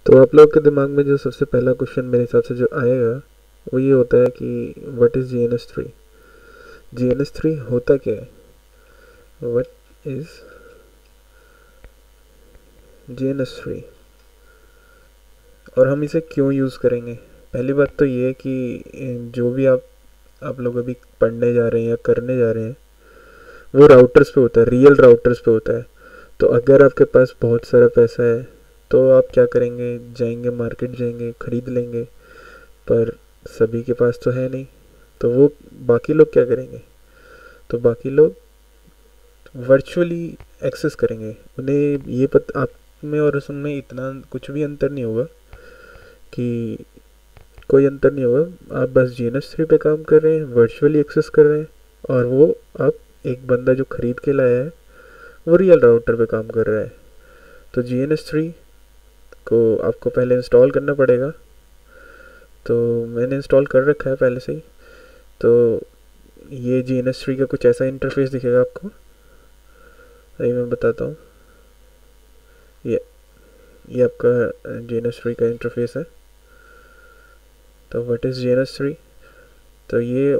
तो आप लोग के दिमाग में जो सबसे पहला क्वेश्चन मेरे हिसाब से जो आएगा वो ये होता है कि व्हाट इज़ GNS3। GNS3 होता क्या है? व्हाट इज़ GNS3 और हम इसे क्यों यूज़ करेंगे? पहली बात तो ये है कि जो भी आप लोग अभी पढ़ने जा रहे हैं या करने जा रहे हैं वो राउटर्स पे होता है, रियल राउटर्स पे होता है। तो अगर आपके पास बहुत सारा पैसा है तो आप क्या करेंगे, जाएंगे मार्केट, जाएंगे खरीद लेंगे। पर सभी के पास तो है नहीं, तो वो बाकी लोग क्या करेंगे? तो बाकी लोग वर्चुअली एक्सेस करेंगे। उन्हें ये आप में और उसमें इतना कुछ भी अंतर नहीं होगा कि कोई अंतर नहीं होगा। आप बस GNS3 पे काम कर रहे हैं, वर्चुअली एक्सेस कर रहे हैं, और वो आप एक बंदा जो खरीद के लाया है वो रियल राउटर पे काम कर रहा है। तो GNS3 को आपको पहले इंस्टॉल करना पड़ेगा। तो मैंने इंस्टॉल कर रखा है पहले से ही। तो ये GNS3 का कुछ ऐसा इंटरफेस दिखेगा आपको, अभी मैं बताता हूँ। ये आपका GNS3 का इंटरफेस है। तो व्हाट इज़ GNS3? तो ये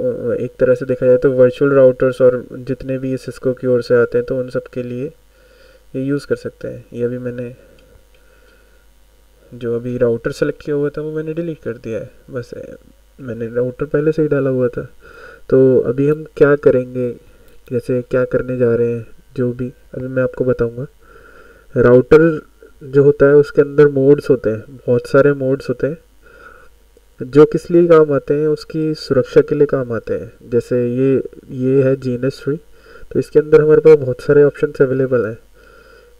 एक तरह से देखा जाए तो वर्चुअल राउटर्स और जितने भी ये सिस्को की ओर से आते हैं तो उन सब के लिए ये यूज़ कर सकते हैं। ये अभी मैंने जो अभी राउटर सेलेक्ट किया हुआ था वो मैंने डिलीट कर दिया है, बस मैंने राउटर पहले से ही डाला हुआ था। तो अभी हम क्या करेंगे, जैसे क्या करने जा रहे हैं, जो भी अभी मैं आपको बताऊंगा। राउटर जो होता है उसके अंदर मोड्स होते हैं, बहुत सारे मोड्स होते हैं जो किस लिए काम आते हैं, उसकी सुरक्षा के लिए काम आते हैं। जैसे ये है GNS3, तो इसके अंदर हमारे पास बहुत सारे ऑप्शन अवेलेबल हैं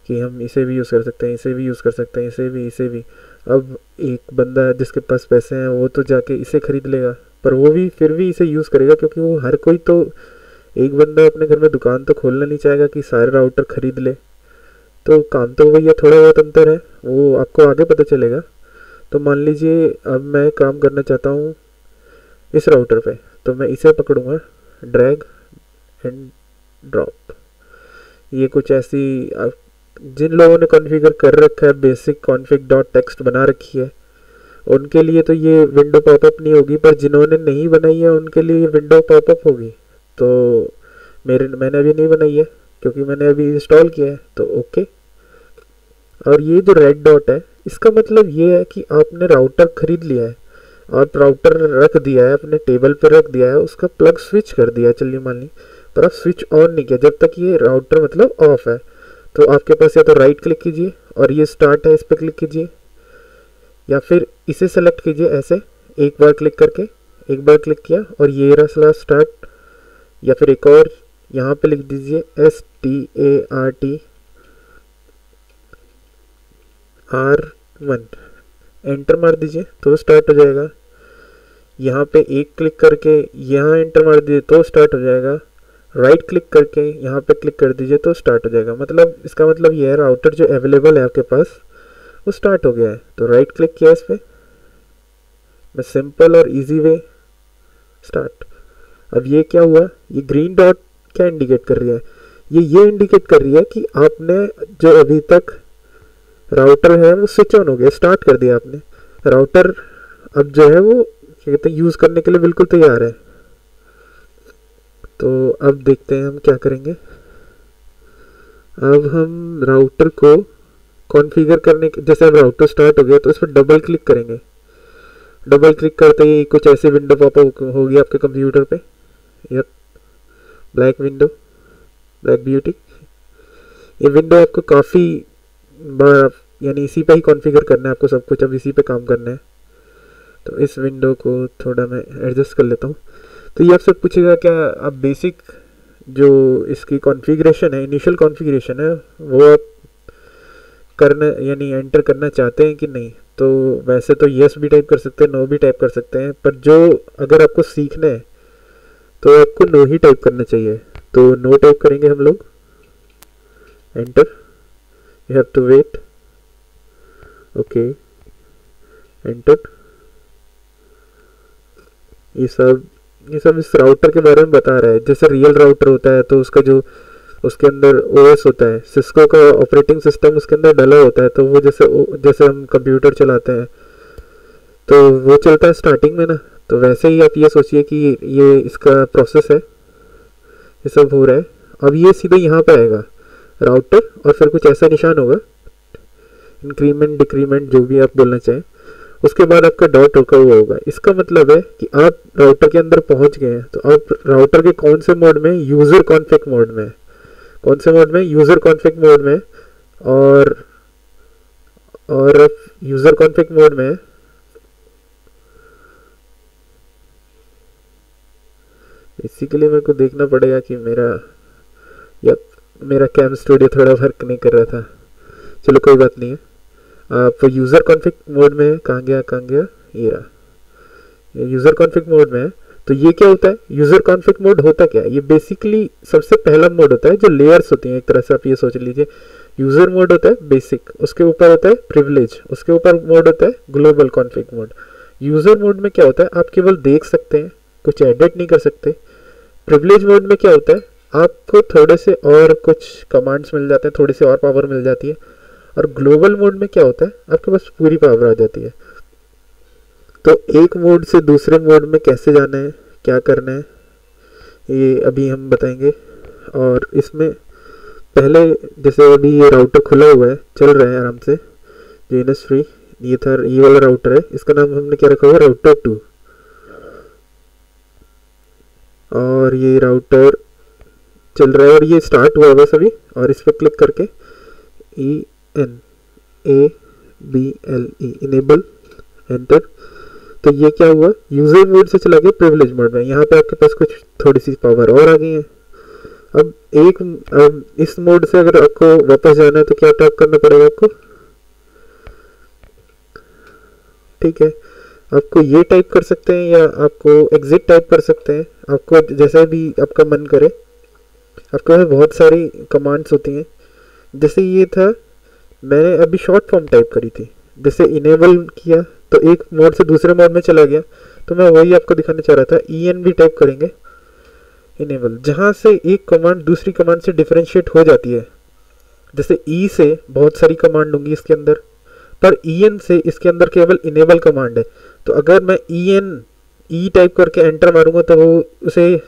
कि हम इसे भी यूज़ कर सकते हैं, इसे भी यूज़ कर सकते हैं, इसे भी। अब एक बंदा जिसके पास पैसे हैं वो तो जाके इसे खरीद लेगा, पर वो भी फिर भी इसे यूज़ करेगा, क्योंकि वो हर कोई तो एक बंदा अपने घर में दुकान तो खोलना नहीं चाहेगा कि सारे राउटर खरीद ले। तो काम तो वही है, थोड़ा बहुत अंतर है, वो आपको आगे पता चलेगा। तो मान लीजिए अब मैं काम करना चाहता हूँ इस राउटर पे, तो मैं इसे पकड़ूंगा, ड्रैग एंड ड्रॉप। ये कुछ ऐसी जिन लोगों ने कॉन्फ़िगर कर रखा है, बेसिक कॉन्फ़िग डॉट टेक्स्ट बना रखी है, उनके लिए तो ये विंडो पॉपअप नहीं होगी, पर जिन्होंने नहीं बनाई है उनके लिए ये विंडो पॉपअप होगी। तो मैंने अभी नहीं बनाई है क्योंकि मैंने अभी इंस्टॉल किया है, तो ओके। और ये जो रेड डॉट है इसका मतलब ये है कि आपने राउटर खरीद लिया है और राउटर रख दिया है, अपने टेबल पर रख दिया है, उसका प्लग स्विच कर दिया है, चलिए मान ली, पर आप स्विच ऑन नहीं किया जब तक ये राउटर मतलब ऑफ है। तो आपके पास या तो राइट क्लिक कीजिए और ये स्टार्ट है, इस पर क्लिक कीजिए, या फिर इसे सेलेक्ट कीजिए ऐसे एक बार क्लिक करके, एक बार क्लिक किया और ये रहा स्टार्ट, या फिर एक और यहाँ पे लिख दीजिए START R1, एंटर मार दीजिए तो स्टार्ट हो जाएगा। यहाँ पे एक क्लिक करके यहाँ एंटर मार दीजिए तो स्टार्ट हो जाएगा। राइट क्लिक करके यहाँ पे क्लिक कर दीजिए तो स्टार्ट हो जाएगा। मतलब इसका मतलब ये है राउटर जो अवेलेबल है आपके पास वो स्टार्ट हो गया है। तो राइट क्लिक किया इस पर, मैं सिंपल और इजी वे स्टार्ट। अब ये क्या हुआ, ये ग्रीन डॉट क्या इंडिकेट कर रही है? ये इंडिकेट कर रही है कि आपने जो अभी तक राउटर है वो स्विच ऑन हो गया, स्टार्ट कर दिया आपने राउटर। अब जो है वो क्या कहते हैं यूज़ करने के लिए बिल्कुल तैयार है। तो अब देखते हैं हम क्या करेंगे। अब हम राउटर को कॉन्फ़िगर करने के, जैसे अब राउटर स्टार्ट हो गया तो इस पर डबल क्लिक करेंगे। डबल क्लिक करते ही कुछ ऐसे विंडो पॉपअप होगी आपके कंप्यूटर पे, yup, black window, black beauty. ये विंडो आपको काफ़ी बार यानी इसी पे ही कॉन्फ़िगर करना है आपको, सब कुछ अब इसी पे काम करना है। तो इस विंडो को थोड़ा मैं एडजस्ट कर लेता हूँ। तो ये आपसे पूछेगा क्या आप बेसिक जो इसकी कॉन्फ़िगरेशन है, इनिशियल कॉन्फ़िगरेशन है, वो आप करना यानी एंटर करना चाहते हैं कि नहीं। तो वैसे तो यस भी टाइप कर सकते हैं, नो भी टाइप कर सकते हैं, पर जो अगर आपको सीखना है तो आपको नो ही टाइप करना चाहिए। तो नो टाइप करेंगे हम लोग, enter, you have to wait, okay, enter. ये सब इस राउटर के बारे में बता रहा है। जैसे रियल राउटर होता है तो उसका जो उसके अंदर ओएस होता है, सिस्को का ऑपरेटिंग सिस्टम उसके अंदर डला होता है। तो वो जैसे जैसे हम कंप्यूटर चलाते हैं तो वो चलता है स्टार्टिंग में ना, तो वैसे ही आप ये सोचिए कि ये इसका प्रोसेस है, ये सब हो रहा है। अब ये सीधे यहाँ पे आएगा राउटर, और फिर कुछ ऐसा निशान होगा, इंक्रीमेंट डिक्रीमेंट जो भी आप बोलना चाहें, उसके बाद आपका डॉट रुका हुआ होगा। इसका मतलब है कि आप राउटर के अंदर पहुंच गए हैं। तो आप राउटर के कौन से मोड में, यूज़र कॉन्फ़िग मोड में, कौन से मोड में, यूज़र कॉन्फ़िग मोड में। और यूज़र कॉन्फ़िग मोड में बेसिकली मेरे को देखना पड़ेगा कि मेरा कैम स्टूडियो थोड़ा वर्क नहीं कर रहा था। चलो कोई बात नहीं है। आप यूज़र कॉन्फ़िग मोड में कहाँ गया, ये रहा, यूज़र कॉन्फ़िग मोड में है। तो ये क्या होता है, यूज़र कॉन्फ़िग मोड होता क्या है, ये बेसिकली सबसे पहला मोड होता है जो लेयर्स होती हैं। एक तरह से आप ये सोच लीजिए, यूज़र मोड होता है बेसिक, उसके ऊपर होता है प्रिविलेज, उसके ऊपर मोड होता है global config mode. User mode में क्या होता है, आप केवल देख सकते हैं, कुछ एडिट नहीं कर सकते। प्रिविलेज मोड में क्या होता है, आपको थोड़े से और कुछ कमांड्स मिल जाते हैं, थोड़ी सी और पावर मिल जाती है। और ग्लोबल मोड में क्या होता है, आपके पास पूरी पावर आ जाती है। तो एक मोड से दूसरे मोड में कैसे जाना है, क्या करना है, ये अभी हम बताएंगे। और इसमें पहले जैसे अभी ये राउटर खुला हुआ है, चल रहा है आराम से, जीएनएस फ्री, ये वाला राउटर है, इसका नाम हमने क्या रखा हुआ है, राउटर 2। और ये राउटर चल रहा है और ये स्टार्ट हुआ बस अभी। और इस पर क्लिक करके ENABLE इनेबल, एंटर। तो ये क्या हुआ, यूजर मोड से चला गया प्रिविलेज मोड में। यहाँ पे आपके पास कुछ थोड़ी सी पावर और आ गई है। अब इस मोड से अगर आपको वापस जाना है तो क्या टाइप करना पड़ेगा आपको, ठीक है, आपको ये टाइप कर सकते हैं या आपको एग्जिट टाइप कर सकते हैं, आपको जैसा भी आपका मन करे। आपके पास बहुत सारी कमांड्स होती हैं। जैसे ये था, मैंने अभी शॉर्ट फॉर्म टाइप करी थी, जैसे इनेबल किया तो एक मोड से दूसरे मोड में चला गया, तो मैं वही आपको दिखाने चाह रहा था। EN भी टाइप करेंगे, इनेबल, जहाँ से एक कमांड दूसरी कमांड से डिफरेंशिएट हो जाती है। जैसे E से बहुत सारी कमांड होंगी इसके अंदर, पर EN से इसके अंदर केवल इनेबल कमांड है। तो अगर मैं E टाइप करके एंटर मारूंगा तो वो उसे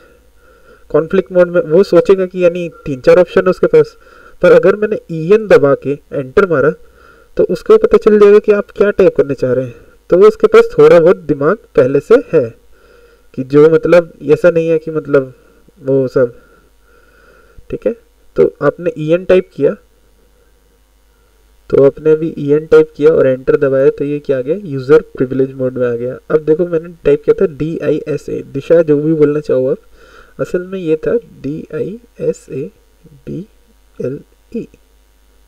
कॉन्फ्लिक्ट मोड में, वो सोचेगा कि यानी 3-4 ऑप्शन है उसके पास। पर अगर मैंने EN दबा के एंटर मारा तो उसको पता चल जाएगा कि आप क्या टाइप करने चाह रहे हैं। तो वो उसके पास थोड़ा बहुत दिमाग पहले से है, कि जो मतलब ऐसा नहीं है कि मतलब वो सब, ठीक है। तो आपने EN टाइप किया, तो आपने अभी EN टाइप किया और एंटर दबाया तो ये क्या आ गया, यूज़र प्रिविलेज मोड में आ गया। अब देखो मैंने टाइप किया था DISA, दिशा, जो भी बोलना चाहो आप, असल में ये था DISABLE।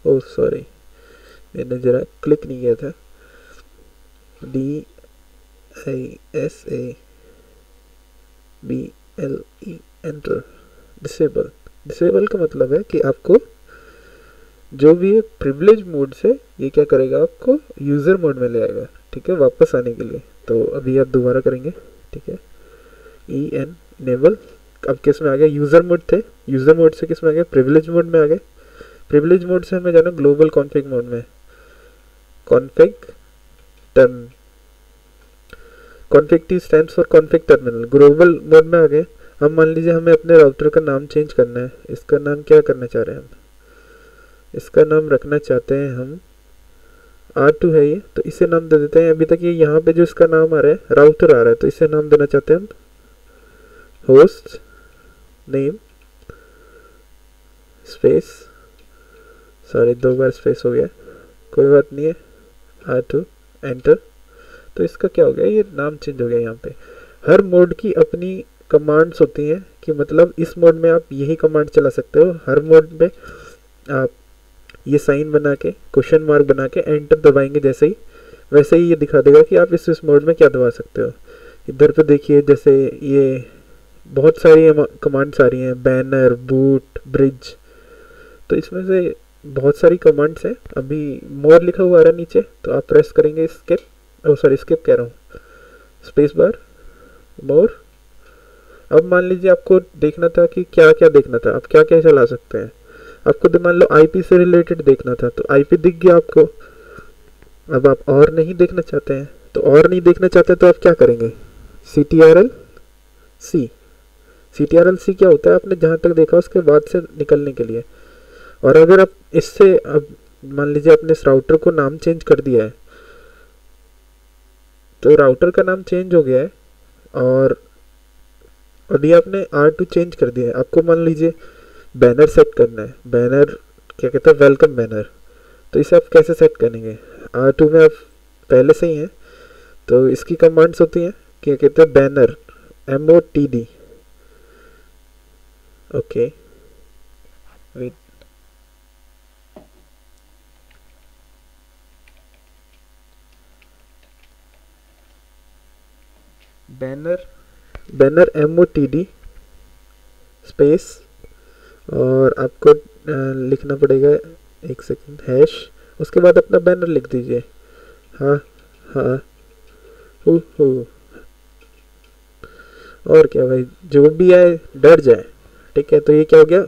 ओह सॉरी, मैंने ज़रा क्लिक नहीं किया था। DISABLE, enter. डिसेबल, डिसेबल का मतलब है कि आपको जो भी है प्रिविलेज मोड से ये क्या करेगा, आपको यूज़र मोड में ले आएगा, ठीक है, वापस आने के लिए। तो अभी आप दोबारा करेंगे, ठीक है, EN इनेबल। अब किस में आ गया, यूज़र मोड थे, यूज़र मोड से किस में आ गया, प्रिविलेज मोड में आ गए। प्रिविलेज मोड से हमें जाना ग्लोबल कॉन्फ़िग मोड में, config turn, config T stands for config terminal. Global mode में आ गए। अब मान लीजिए हमें अपने राउटर का नाम चेंज करना है। इसका नाम क्या करना चाह रहे हैं हम, इसका नाम रखना चाहते हैं हम R2 है ये, तो इसे नाम दे देते हैं। अभी तक ये यहाँ पे जो इसका नाम आ रहा है राउटर आ रहा है, तो इसे नाम देना चाहते हैं हम होस्ट नेम स्पेस, सॉरी 2 बार स्पेस हो गया, कोई बात नहीं है, R2 एंटर। तो इसका क्या हो गया, ये नाम चेंज हो गया। यहाँ पे हर मोड की अपनी कमांड्स होती हैं, कि मतलब इस मोड में आप यही कमांड चला सकते हो, हर मोड में आप ये साइन बना के, क्वेश्चन मार्क बना के एंटर दबाएंगे जैसे ही, वैसे ही ये दिखा देगा कि आप इस मोड में क्या दबा सकते हो। इधर पे देखिए, जैसे ये बहुत सारी कमांड्स आ रही हैं, बैनर, बूट, ब्रिज, तो इसमें से बहुत सारी कमांड्स हैं। अभी मोर लिखा हुआ आ रहा है नीचे, तो आप प्रेस करेंगे स्किप, ओ सॉरी स्किप कह रहा हूँ, स्पेस बार, मोर, अब मान लीजिए आपको देखना था कि क्या क्या देखना था, आप क्या क्या चला सकते हैं। आपको तो मान लो आईपी से रिलेटेड देखना था, तो आईपी दिख गया आपको। अब आप और नहीं देखना चाहते हैं, तो और नहीं देखना चाहते तो आप क्या करेंगे, CTRL C। CTRL C क्या होता है, आपने जहाँ तक देखा उसके बाद से निकलने के लिए। और अगर आप इससे अब मान लीजिए आपने इस राउटर को नाम चेंज कर दिया है, तो राउटर का नाम चेंज हो गया है और अभी आपने R2 चेंज कर दिया है। आपको मान लीजिए बैनर सेट करना है, बैनर क्या कहते हैं, वेलकम बैनर। तो इसे आप कैसे सेट करेंगे, R2 में आप पहले से ही हैं, तो इसकी कमांड्स होती हैं क्या कहते हैं, banner MOTD। Okay wait, banner MOTD space, और आपको लिखना पड़ेगा, एक सेकंड, हैश, उसके बाद अपना बैनर लिख दीजिए। हाँ हाँ हु। और क्या भाई, जो भी आए डर जाए। ठीक है, तो ये क्या हो गया,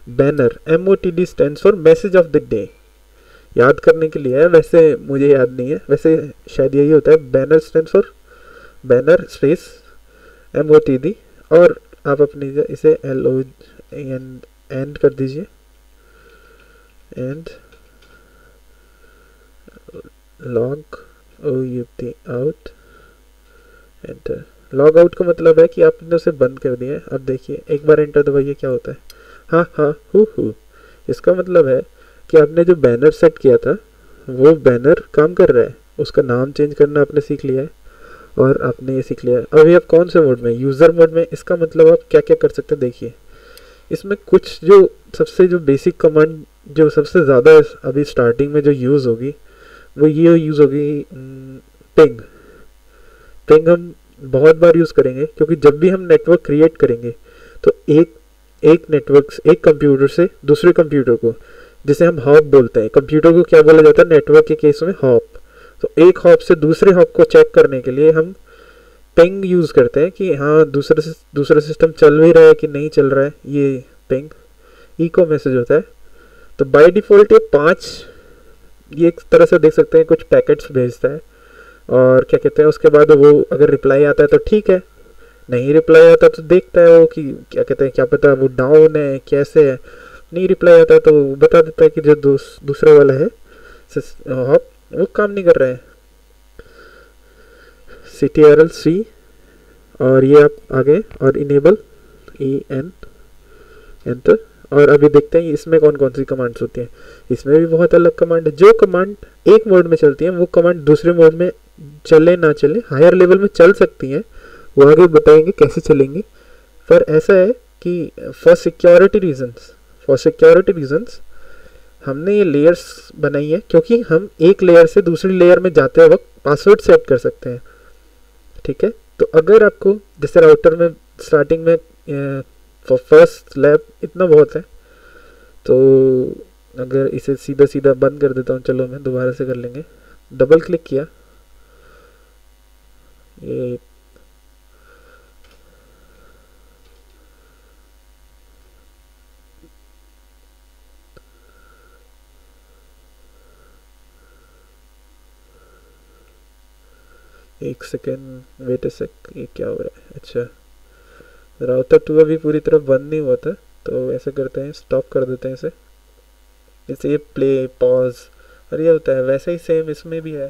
banner MOTD stands for message of the day. याद करने के लिए है, वैसे मुझे याद नहीं है, वैसे शायद यही होता है, banner stands for banner space MOTD। और आप अपनी इसे LON एंड कर दीजिए, and log out, enter. Log out का मतलब है कि आपने उसे बंद कर दिया है। अब देखिए एक बार एंटर दबाइए क्या होता है, हाँ हाँ हु। इसका मतलब है कि आपने जो बैनर सेट किया था वो बैनर काम कर रहा है, उसका नाम चेंज करना आपने सीख लिया है और आपने ये सीख लिया है। अभी आप कौन से मोड में, यूज़र मोड में। इसका मतलब आप क्या क्या कर सकते हैं, देखिए इसमें कुछ जो बेसिक कमांड जो सबसे ज़्यादा अभी स्टार्टिंग में जो यूज़ होगी वो ये यूज़ होगी, पिंग हम बहुत बार यूज़ करेंगे, क्योंकि जब भी हम नेटवर्क क्रिएट करेंगे तो एक नेटवर्क, एक कंप्यूटर से दूसरे कंप्यूटर को, जिसे हम हॉप बोलते हैं, कंप्यूटर को क्या बोला जाता है नेटवर्क के केस में, हॉप। तो एक हॉप से दूसरे हॉप को चेक करने के लिए हम पिंग यूज़ करते हैं कि हाँ दूसरा सिस्टम चल भी रहा है कि नहीं चल रहा है, ये पिंग इको मैसेज होता है। तो बाय डिफ़ॉल्ट ये 5, ये एक तरह से देख सकते हैं कुछ पैकेट्स भेजता है, और क्या कहते हैं उसके बाद वो अगर रिप्लाई आता है तो ठीक है, नहीं रिप्लाई आता तो देखता है वो कि क्या कहते हैं, क्या पता वो डाउन है कैसे है। नहीं रिप्लाई आता है तो बता देता है कि जो दूसरा वाला है हॉप वो काम नहीं कर रहा है, CTRL C। और ये आप आगे और इनेबल EN एंटर। और अभी देखते हैं इसमें कौन कौन सी कमांड्स होती हैं। इसमें भी बहुत अलग कमांड है, जो कमांड एक मोड में चलती है वो कमांड दूसरे मोड में चले ना चले, हायर लेवल में चल सकती हैं, वो आगे बताएंगे कैसे चलेंगी। पर ऐसा है कि फॉर सिक्योरिटी रीजंस हमने ये लेयर्स बनाई है, क्योंकि हम एक लेयर से दूसरी लेयर में जाते वक्त पासवर्ड सेट कर सकते हैं। ठीक है, तो अगर आपको जैसे राउटर में स्टार्टिंग में फर्स्ट लैब इतना बहुत है, तो अगर इसे सीधा बंद कर देता हूँ, चलो मैं दोबारा से कर लेंगे। डबल क्लिक किया, ये एक सेकेंड वेट अ सेक, ये क्या हो रहा है। अच्छा, राउटर 2 अभी पूरी तरह बंद नहीं हुआ था, तो ऐसे करते हैं, स्टॉप कर देते हैं इसे। ये प्ले पॉज और ये होता है, वैसे ही सेम इसमें भी है।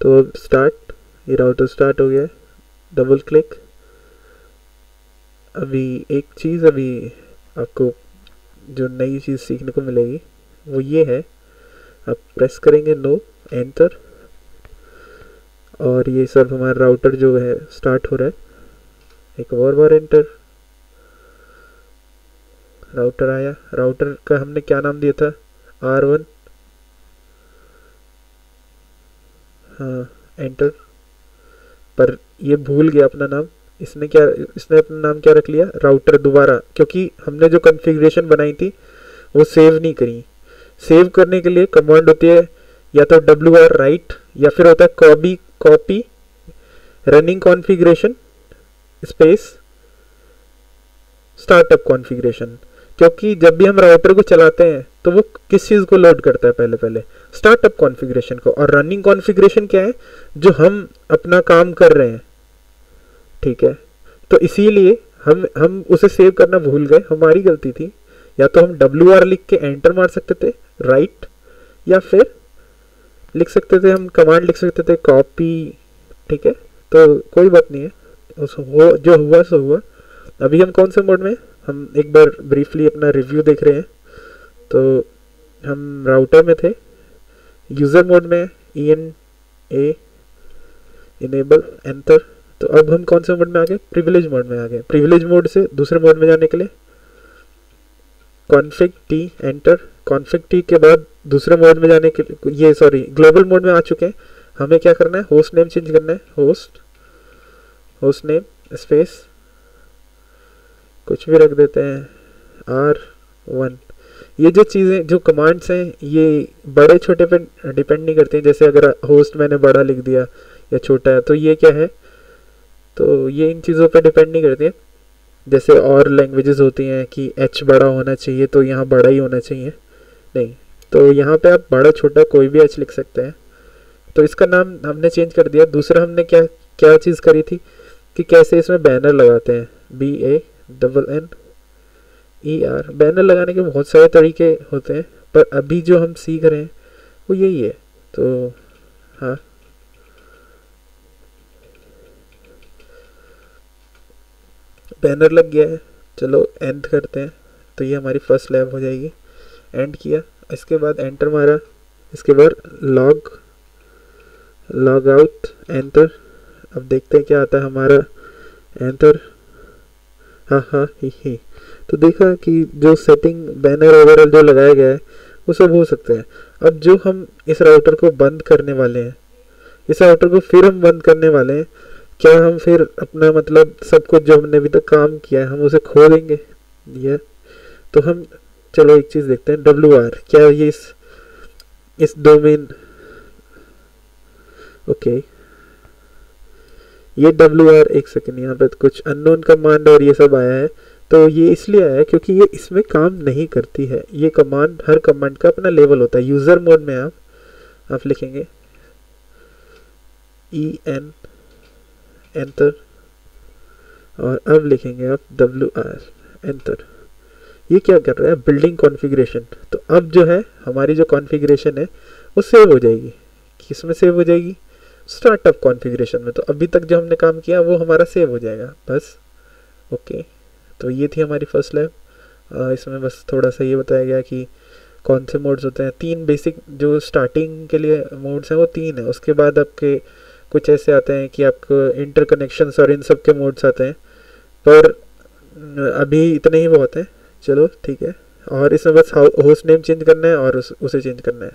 तो स्टार्ट, ये राउटर स्टार्ट हो गया है, डबल क्लिक। अभी एक चीज़ अभी आपको जो नई चीज़ सीखने को मिलेगी वो ये है, आप प्रेस करेंगे नो, एंटर, और ये सब हमारा राउटर जो है स्टार्ट हो रहा है। एक और बार एंटर, राउटर आया। राउटर का हमने क्या नाम दिया था, R1, हाँ एंटर। पर ये भूल गया अपना नाम, इसने अपना नाम क्या रख लिया, राउटर दोबारा, क्योंकि हमने जो कॉन्फ़िगरेशन बनाई थी वो सेव नहीं करी। सेव करने के लिए कमांड होती है या तो WR राइट, या फिर होता है copy running configuration space startup configuration, क्योंकि जब भी हम राउटर को चलाते हैं तो वो किस चीज़ को लोड करता है, पहले पहले स्टार्टअप कॉन्फ़िगरेशन को, और रनिंग कॉन्फ़िगरेशन क्या है, जो हम अपना काम कर रहे हैं, ठीक है। तो इसीलिए हम उसे सेव करना भूल गए, हमारी गलती थी। या तो हम WR लिख के एंटर मार सकते थे, राइट, या फिर लिख सकते थे, हम कमांड लिख सकते थे कॉपी, ठीक है। तो कोई बात नहीं है, जो हुआ सो हुआ। अभी हम कौन से मोड में, हम एक बार ब्रीफली अपना रिव्यू देख रहे हैं। तो हम राउटर में थे, यूज़र मोड में, ENA इनेबल एंटर। तो अब हम कौन से मोड में आ गए, प्रिविलेज मोड में आ गए। प्रिविलेज मोड से दूसरे मोड में जाने के लिए config T enter. Config T के बाद दूसरे मोड में जाने के लिए, ये सॉरी ग्लोबल मोड में आ चुके हैं। हमें क्या करना है, होस्ट नेम चेंज करना है, होस्ट नेम स्पेस कुछ भी रख देते हैं R1। ये जो चीज़ें, जो कमांड्स हैं, ये बड़े छोटे पे डिपेंड नहीं करती हैं। जैसे अगर होस्ट मैंने बड़ा लिख दिया या छोटा है, तो ये क्या है, तो ये इन चीज़ों पे डिपेंड नहीं करती है। जैसे और लैंग्वेजेस होती हैं कि H बड़ा होना चाहिए, तो यहाँ बड़ा ही होना चाहिए, नहीं। तो यहाँ पे आप बड़ा छोटा कोई भी H लिख सकते हैं। तो इसका नाम हमने चेंज कर दिया। दूसरा हमने क्या क्या चीज़ करी थी कि कैसे इसमें बैनर लगाते हैं, BANNER। बैनर लगाने के बहुत सारे तरीके होते हैं, पर अभी जो हम सीख रहे हैं वो यही है। तो हाँ, बैनर लग गया है, चलो एंड करते हैं। तो ये हमारी फर्स्ट लैब हो जाएगी। एंड किया, इसके बाद एंटर मारा, इसके बाद लॉग आउट एंटर। अब देखते हैं क्या आता है हमारा, एंटर। हाँ ही। तो देखा कि जो सेटिंग बैनर ओवरऑल जो लगाया गया है वो सब हो सकते हैं। अब जो हम इस राउटर को बंद करने वाले हैं, इस राउटर को फिर हम बंद करने वाले हैं, क्या हम फिर अपना मतलब सब कुछ जो हमने अभी तक काम किया है हम उसे खो देंगे? ये तो हम, चलो एक चीज़ देखते हैं, WR क्या ये इस डोमेन, ओके ये WR, एक सेकेंड, यहाँ पे कुछ अननोन कमांड और ये सब आया है। तो ये इसलिए आया है क्योंक't ये इसमें काम नहीं करती है। ये कमांड, हर कमांड का अपना लेवल होता है। यूज़र मोड में आप लिखेंगे EN एंटर, और अब लिखेंगे आप WR एंटर। ये क्या कर रहा है, बिल्डिंग कॉन्फ़िगरेशन। तो अब जो है हमारी जो कॉन्फ़िगरेशन है वो सेव हो जाएगी। किस में सेव हो जाएगी, स्टार्टअप कॉन्फ़िगरेशन में। तो अभी तक जो हमने काम किया वो हमारा सेव हो जाएगा बस। ओके, तो ये थी हमारी फर्स्ट लैब। इसमें बस थोड़ा सा ये बताया गया कि कौन से मोड्स होते हैं। 3 बेसिक जो स्टार्टिंग के लिए मोड्स हैं वो 3 है। उसके बाद आपके कुछ ऐसे आते हैं कि आपको इंटरकनेक्शंस और इन सब के मोड्स आते हैं, पर अभी इतने ही बहुत हैं। चलो ठीक है, और इसमें बस होस्ट नेम चेंज करना है और उसे चेंज करना है।